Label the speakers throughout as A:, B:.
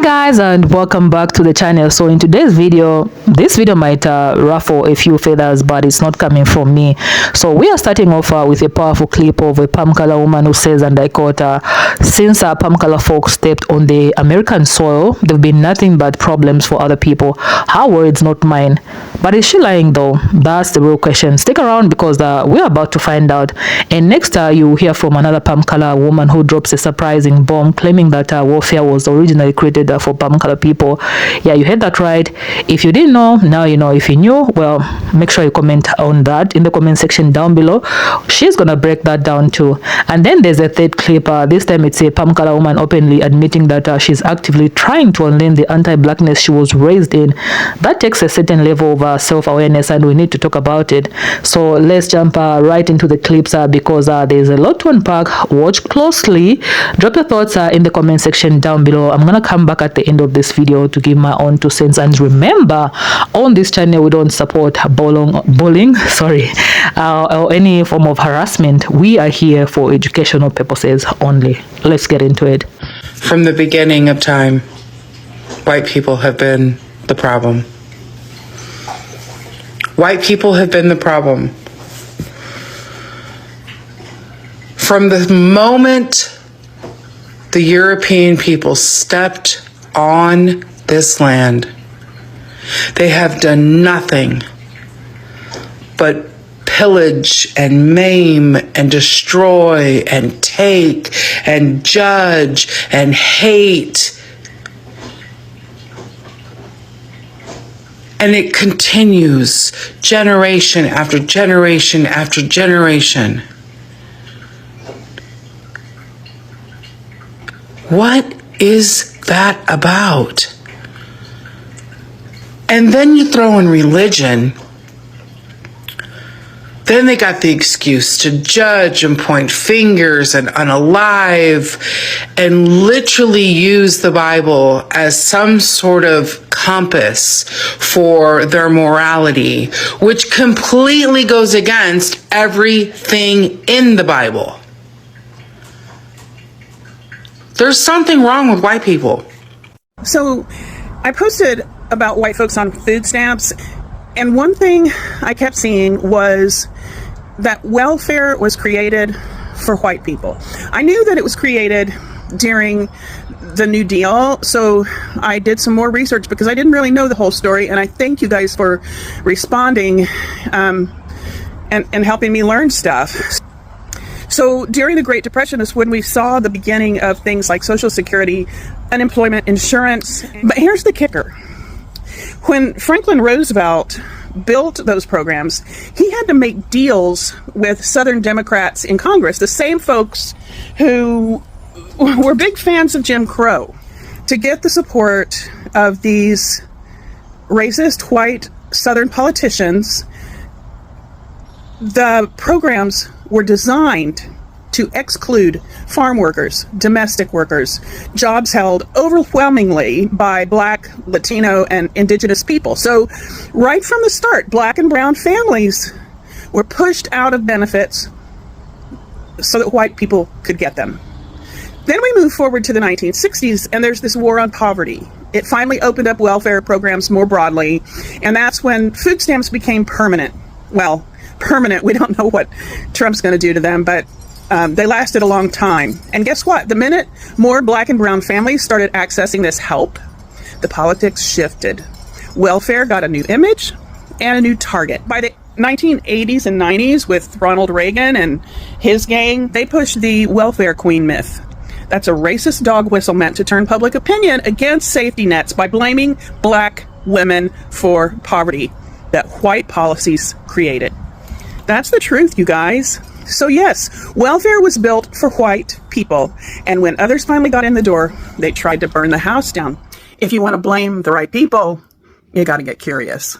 A: Guys, and welcome back to the channel. So in today's video, this video might ruffle a few feathers, but it's not coming from me. So we are starting off with a powerful clip of a palm color woman who says, and I quote, since palm color folks stepped on the American soil, there've been nothing but problems for other people. Her words, not mine. But is she lying though? That's the real question. Stick around because we're about to find out. And next you hear from another palm color woman who drops a surprising bomb claiming that warfare was originally created for palm color people. Yeah, you heard that right. If you didn't know, now you know. If you knew, well, make sure you comment on that in the comment section down below. She's gonna break that down too. And then there's a third clip. This time it's a palm color woman openly admitting that she's actively trying to unlearn the anti-blackness she was raised in. That takes a certain level of self-awareness, and we need to talk about it. So let's jump right into the clips because there's a lot to unpack. Watch closely. Drop your thoughts in the comment section down below. I'm gonna come back at the end of this video to give my own 2 cents. And remember, on this channel we don't support bullying or any form of harassment. We are here for educational purposes only. Let's get into it.
B: From the beginning of time, white people have been the problem. White people have been the problem. From the moment the European people stepped on this land, they have done nothing but pillage and maim and destroy and take and judge and hate. And it continues generation after generation after generation. What is that about? And then you throw in religion. Then they got the excuse to judge and point fingers and unalive and literally use the Bible as some sort of compass for their morality, which completely goes against everything in the Bible. There's something wrong with white people.
C: So I posted about white folks on food stamps, and one thing I kept seeing was that welfare was created for white people. I knew that it was created during the New Deal, so I did some more research because I didn't really know the whole story, and I thank you guys for responding and helping me learn stuff. So during the Great Depression is when we saw the beginning of things like Social Security, unemployment insurance. But here's the kicker. When Franklin Roosevelt built those programs, he had to make deals with Southern Democrats in Congress, the same folks who were big fans of Jim Crow, to get the support of these racist white Southern politicians. The programs were designed to exclude farm workers, domestic workers, jobs held overwhelmingly by Black, Latino, and Indigenous people. So right from the start, Black and brown families were pushed out of benefits so that white people could get them. Then we move forward to the 1960s, and there's this war on poverty. It finally opened up welfare programs more broadly, and that's when food stamps became permanent. Well, permanent, we don't know what Trump's going to do to them, but they lasted a long time. And guess what? The minute more Black and brown families started accessing this help, the politics shifted. Welfare got a new image and a new target. By the 1980s and 90s, with Ronald Reagan and his gang, they pushed the welfare queen myth. That's a racist dog whistle meant to turn public opinion against safety nets by blaming Black women for poverty that white policies created. That's the truth, you guys. So yes, welfare was built for white people, and when others finally got in the door, they tried to burn the house down. If you want to blame the right people, you got to get curious.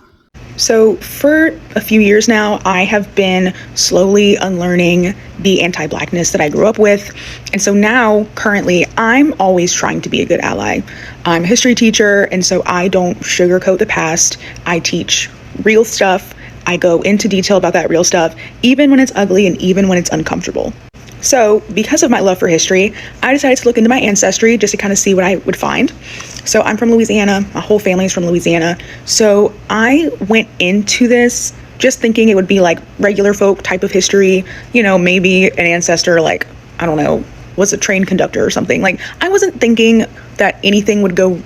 D: So for a few years now, I have been slowly unlearning the anti-Blackness that I grew up with. And so now, currently, I'm always trying to be a good ally. I'm a history teacher, and so I don't sugarcoat the past. I teach real stuff. I go into detail about that real stuff, even when it's ugly and even when it's uncomfortable. So because of my love for history, I decided to look into my ancestry just to kind of see what I would find. So I'm from Louisiana. My whole family is from Louisiana. So I went into this just thinking it would be like regular folk type of history, you know, maybe an ancestor, like, I don't know, was a train conductor or something. Like, I wasn't thinking that anything would go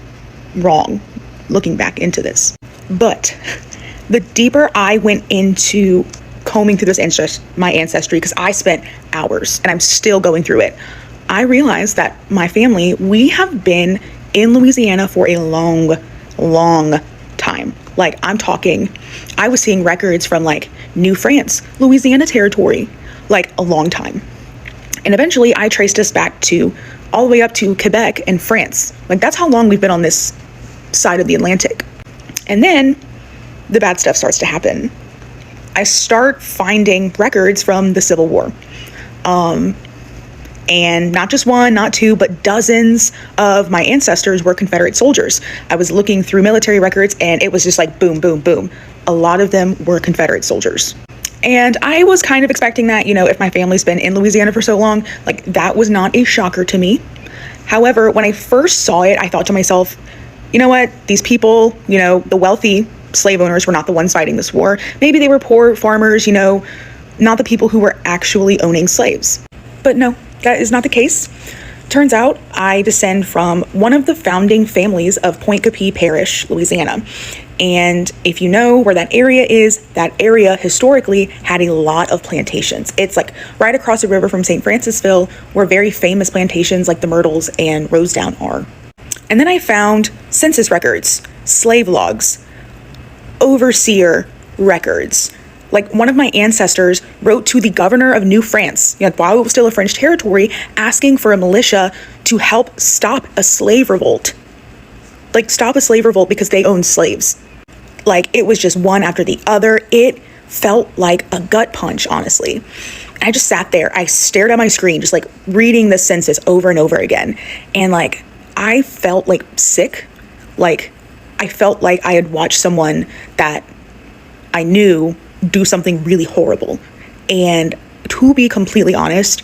D: wrong looking back into this. But the deeper I went into combing through my ancestry, because I spent hours and I'm still going through it, I realized that my family, we have been in Louisiana for a long, long time. Like, I'm talking, I was seeing records from like New France, Louisiana Territory, like a long time. And eventually I traced us back to all the way up to Quebec and France. Like, that's how long we've been on this side of the Atlantic. And then the bad stuff starts to happen. I start finding records from the Civil War. And not just one, not two, but dozens of my ancestors were Confederate soldiers. I was looking through military records and it was just like boom, boom, boom. A lot of them were Confederate soldiers. And I was kind of expecting that, you know, if my family's been in Louisiana for so long, like, that was not a shocker to me. However, when I first saw it, I thought to myself, you know what, these people, you know, the wealthy slave owners were not the ones fighting this war. Maybe they were poor farmers, you know, not the people who were actually owning slaves. But no, that is not the case. Turns out I descend from one of the founding families of Pointe Coupee Parish, Louisiana. And if you know where that area is, that area historically had a lot of plantations. It's like right across the river from St. Francisville, where very famous plantations like the Myrtles and Rosedown are. And then I found census records, slave logs, overseer records. Like, one of my ancestors wrote to the governor of New France, you know, while it was still a French territory, asking for a militia to help stop a slave revolt. Like, stop a slave revolt because they owned slaves. Like, it was just one after the other. It felt like a gut punch, honestly. And I just sat there. I stared at my screen, just like reading the census over and over again. And like, I felt like sick. Like, I felt like I had watched someone that I knew do something really horrible. And to be completely honest,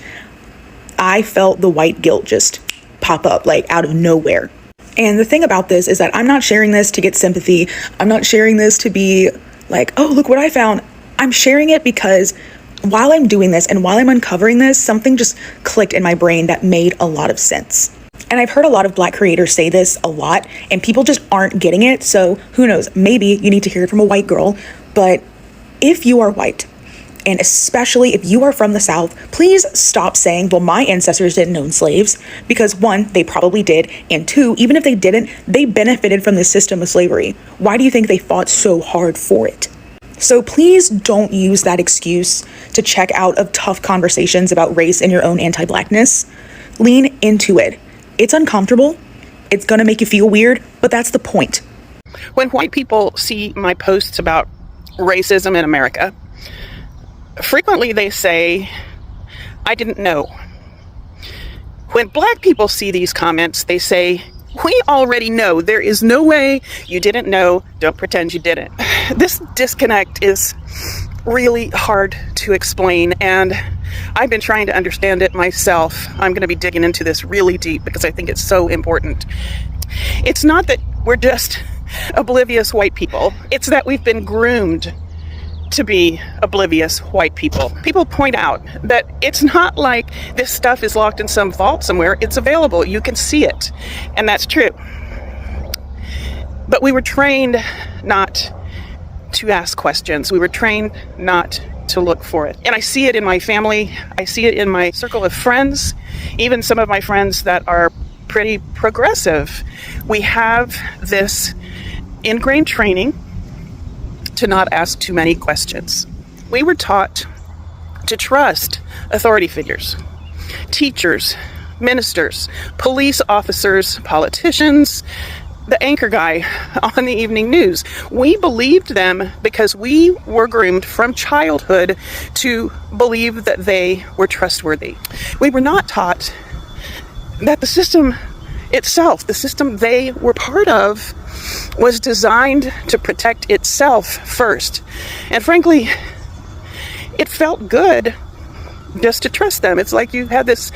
D: I felt the white guilt just pop up like out of nowhere. And the thing about this is that I'm not sharing this to get sympathy. I'm not sharing this to be like, oh, look what I found. I'm sharing it because while I'm doing this and while I'm uncovering this, something just clicked in my brain that made a lot of sense. And I've heard a lot of Black creators say this a lot, and people just aren't getting it. So who knows, maybe you need to hear it from a white girl. But if you are white, and especially if you are from the South, please stop saying, well, my ancestors didn't own slaves, because one, they probably did, and two, even if they didn't, they benefited from the system of slavery. Why do you think they fought so hard for it? So please don't use that excuse to check out of tough conversations about race and your own anti-Blackness. Lean into it. It's uncomfortable. It's gonna make you feel weird, but that's the point.
C: When white people see my posts about racism in America, frequently they say, I didn't know. When Black people see these comments, they say, we already know. There is no way you didn't know. Don't pretend you didn't. This disconnect is really hard to explain, and I've been trying to understand it myself. I'm going to be digging into this really deep because I think it's so important. It's not that we're just oblivious white people. It's that we've been groomed to be oblivious white people. People point out that it's not like this stuff is locked in some vault somewhere. It's available. You can see it. And that's true. But we were trained not to ask questions. We were trained not to look for it. And I see it in my family. I see it in my circle of friends, even some of my friends that are pretty progressive. We have this ingrained training to not ask too many questions. We were taught to trust authority figures, teachers, ministers, police officers, politicians, the anchor guy on the evening news. We believed them because we were groomed from childhood to believe that they were trustworthy. We were not taught that the system itself, the system they were part of, was designed to protect itself first. And frankly, it felt good just to trust them. It's like you had this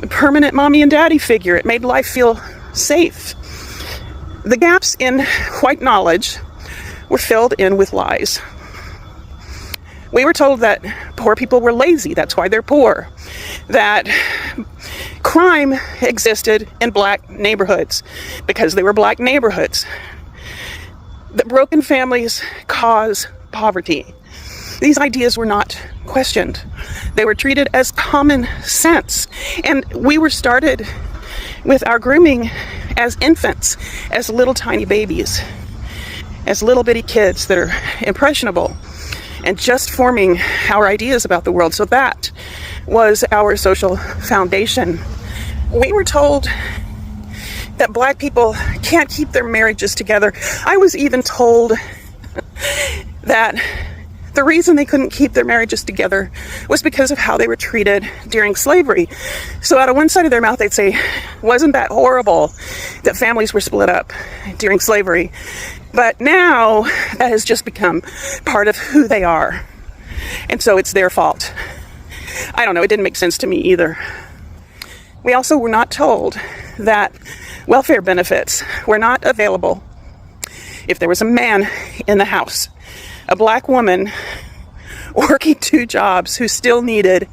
C: permanent mommy and daddy figure. It made life feel safe. The gaps in white knowledge were filled in with lies. We were told that poor people were lazy, that's why they're poor. That crime existed in black neighborhoods because they were black neighborhoods. That broken families cause poverty. These ideas were not questioned. They were treated as common sense. And we were started with our grooming as infants, as little tiny babies, as little bitty kids that are impressionable and just forming our ideas about the world. So that was our social foundation. We were told that black people can't keep their marriages together. I was even told that the reason they couldn't keep their marriages together was because of how they were treated during slavery. So out of one side of their mouth, they'd say, wasn't that horrible that families were split up during slavery? But now that has just become part of who they are. And so it's their fault. I don't know, it didn't make sense to me either. We also were not told that welfare benefits were not available if there was a man in the house, a black woman working 2 jobs who still needed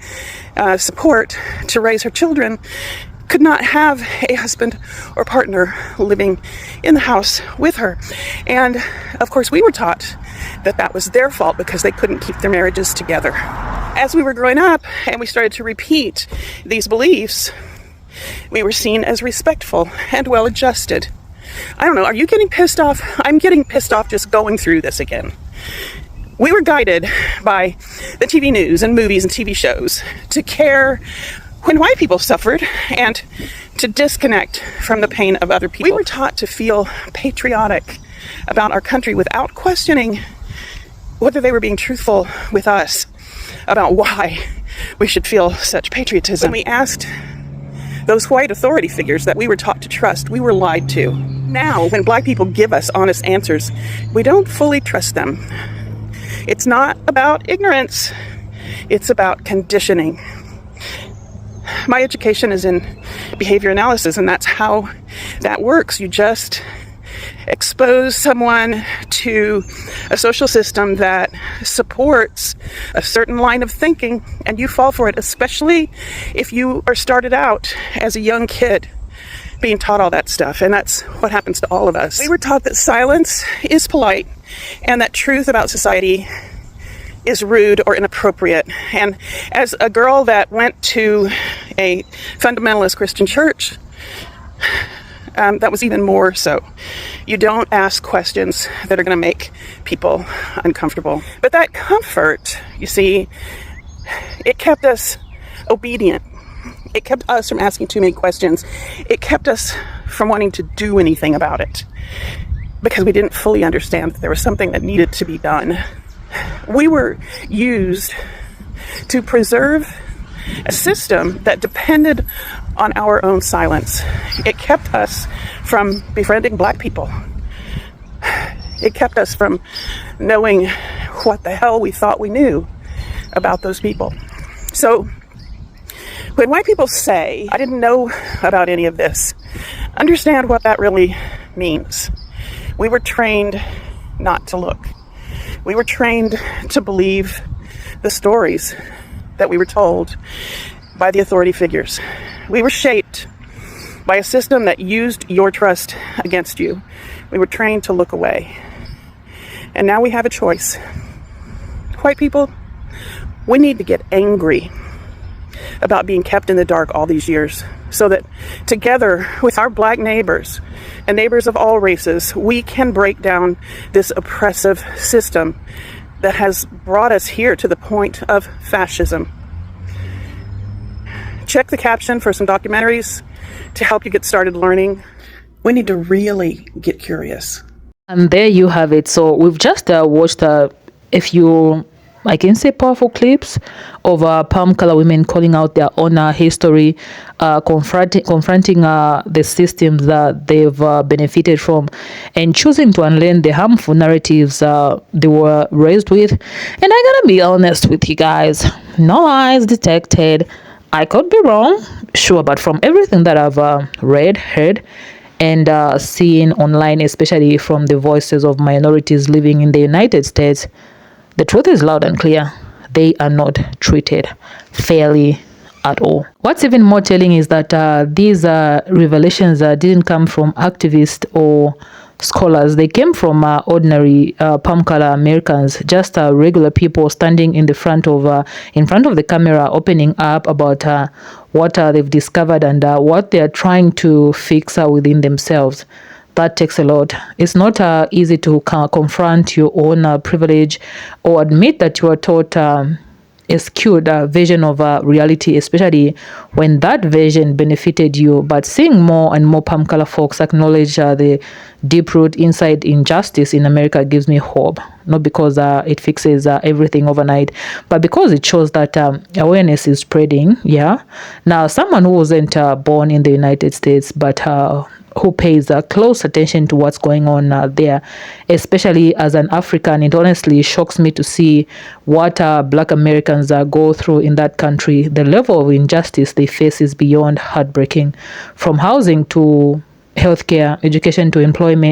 C: support to raise her children, could not have a husband or partner living in the house with her. And of course we were taught that that was their fault because they couldn't keep their marriages together. As we were growing up and we started to repeat these beliefs, we were seen as respectful and well-adjusted. I don't know, are you getting pissed off? I'm getting pissed off just going through this again. We were guided by the TV news and movies and TV shows to care when white people suffered and to disconnect from the pain of other people. We were taught to feel patriotic about our country without questioning whether they were being truthful with us about why we should feel such patriotism. When we asked those white authority figures that we were taught to trust, we were lied to. Now, when black people give us honest answers, we don't fully trust them. It's not about ignorance, it's about conditioning. My education is in behavior analysis, and that's how that works. You just expose someone to a social system that supports a certain line of thinking, and you fall for it, especially if you are started out as a young kid being taught all that stuff. And that's what happens to all of us. We were taught that silence is polite and that truth about society is rude or inappropriate. And as a girl that went to a fundamentalist Christian church, that was even more so. You don't ask questions that are going to make people uncomfortable. But that comfort, you see, it kept us obedient. It kept us from asking too many questions. It kept us from wanting to do anything about it because we didn't fully understand that there was something that needed to be done. We were used to preserve a system that depended on our own silence. It kept us from befriending black people. It kept us from knowing what the hell we thought we knew about those people. So when white people say, I didn't know about any of this, understand what that really means. We were trained not to look. We were trained to believe the stories that we were told by the authority figures. We were shaped by a system that used your trust against you. We were trained to look away. And now we have a choice. White people, we need to get angry about being kept in the dark all these years so that together with our black neighbors and neighbors of all races, we can break down this oppressive system that has brought us here to the point of fascism. Check the caption for some documentaries to help you get started learning. We need to really get curious.
A: And there you have it. So we've just watched a few I can say powerful clips of palm color women calling out their own history, confronting the systems that they've benefited from, and choosing to unlearn the harmful narratives they were raised with. And I gotta be honest with you guys, no lies detected. I could be wrong, sure, but from everything that I've read, heard, and seen online, especially from the voices of minorities living in the United States, the truth is loud and clear. They are not treated fairly at all. What's even more telling is that these revelations didn't come from activists or scholars. They came from ordinary palm color Americans, just regular people standing in front of the camera, opening up about what they've discovered and what they are trying to fix within themselves. That takes a lot. It's not easy to confront your own privilege or admit that you are taught a skewed version of reality, especially when that version benefited you. But seeing more and more palm color folks acknowledge the deep root inside injustice in America gives me hope. Not because it fixes everything overnight, but because it shows that awareness is spreading. Yeah. Now, someone who wasn't born in the United States, but who pays close attention to what's going on there, especially as an African, it honestly shocks me to see what Black Americans go through in that country. The level of injustice they face is beyond heartbreaking. From housing to healthcare, education to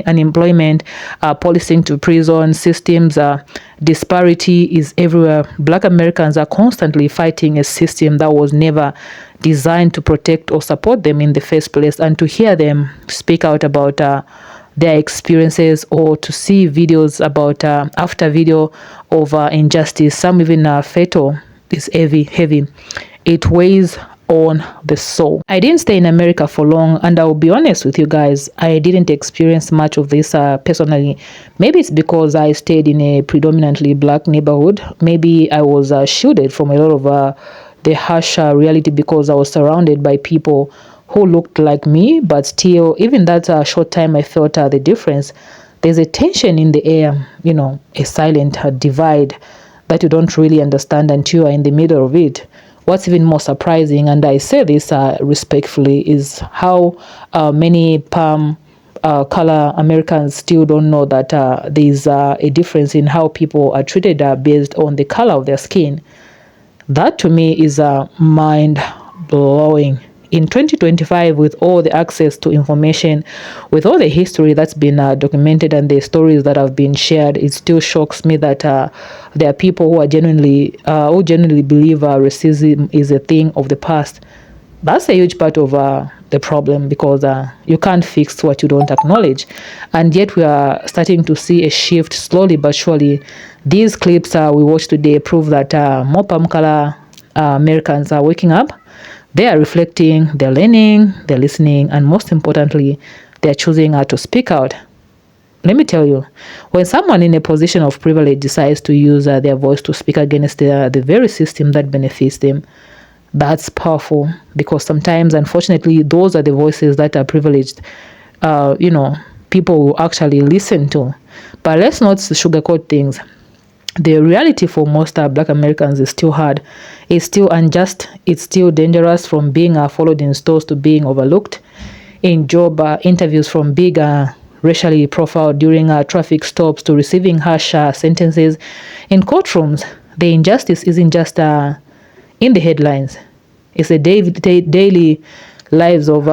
A: unemployment, policing to prison systems, disparity is everywhere. Black Americans are constantly fighting a system that was never designed to protect or support them in the first place. And to hear them speak out about their experiences, or to see videos about after video of injustice, some even fatal, is heavy. It weighs on the soul. I didn't stay in America for long, and I'll be honest with you guys, I didn't experience much of this personally. Maybe it's because I stayed in a predominantly Black neighborhood. Maybe I was shielded from a lot of the harsh reality because I was surrounded by people who looked like me, but still, even that short time I felt the difference. There's a tension in the air, a silent divide that you don't really understand until you are in the middle of it. What's even more surprising, and I say this respectfully, is how many palm color Americans still don't know that there's a difference in how people are treated based on the color of their skin. That to me is mind-blowing. In 2025, with all the access to information, with all the history that's been documented and the stories that have been shared, it still shocks me that there are people who genuinely believe racism is a thing of the past. That's a huge part of the problem, because you can't fix what you don't acknowledge. And yet we are starting to see a shift slowly but surely. These clips we watched today prove that more palm color Americans are waking up. They are reflecting, they're learning, they're listening, and most importantly, they're choosing to speak out. Let me tell you, when someone in a position of privilege decides to use their voice to speak against the very system that benefits them, that's powerful, because sometimes, unfortunately, those are the voices that are privileged, people will actually listen to. But let's not sugarcoat things. The reality for most Black Americans is still hard. It's still unjust. It's still dangerous, from being followed in stores to being overlooked in job interviews, from being racially profiled during traffic stops to receiving harsh sentences in courtrooms. The injustice isn't just in the headlines. It's the daily lives of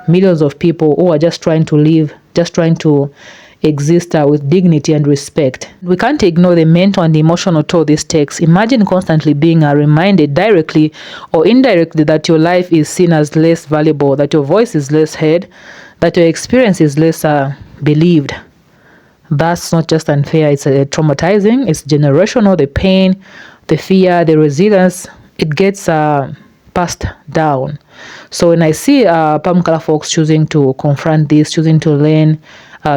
A: millions of people who are just trying to live, just trying to exist with dignity and respect. We can't ignore the mental and emotional toll this takes. Imagine constantly being reminded directly or indirectly that your life is seen as less valuable, that your voice is less heard, that your experience is less believed. That's not just unfair, it's traumatizing, it's generational. The pain, the fear, the resilience, it gets passed down. So when I see palm color folks choosing to confront this, choosing to learn,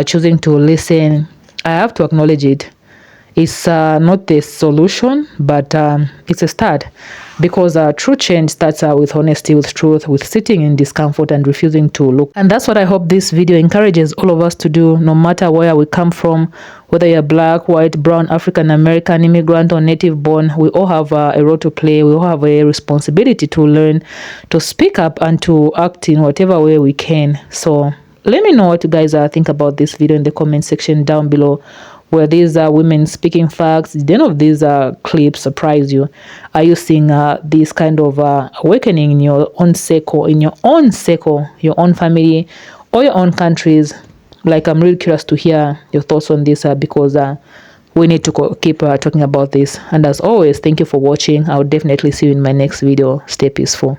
A: choosing to listen, I have to acknowledge it. It's not the solution, but it's a start, because true change starts with honesty, with truth, with sitting in discomfort and refusing to look. And that's what I hope this video encourages all of us to do, no matter where we come from, whether you're black, white, brown, African American, immigrant, or native born. We all have a role to play. We all have a responsibility to learn, to speak up, and to act in whatever way we can. So let me know what you guys think about this video in the comment section down below. Were these women speaking facts? Did any of these clips surprise you? Are you seeing this kind of awakening in your own circle, your own family, or your own countries? Like, I'm really curious to hear your thoughts on this because we need to keep talking about this. And as always, thank you for watching. I'll definitely see you in my next video. Stay peaceful.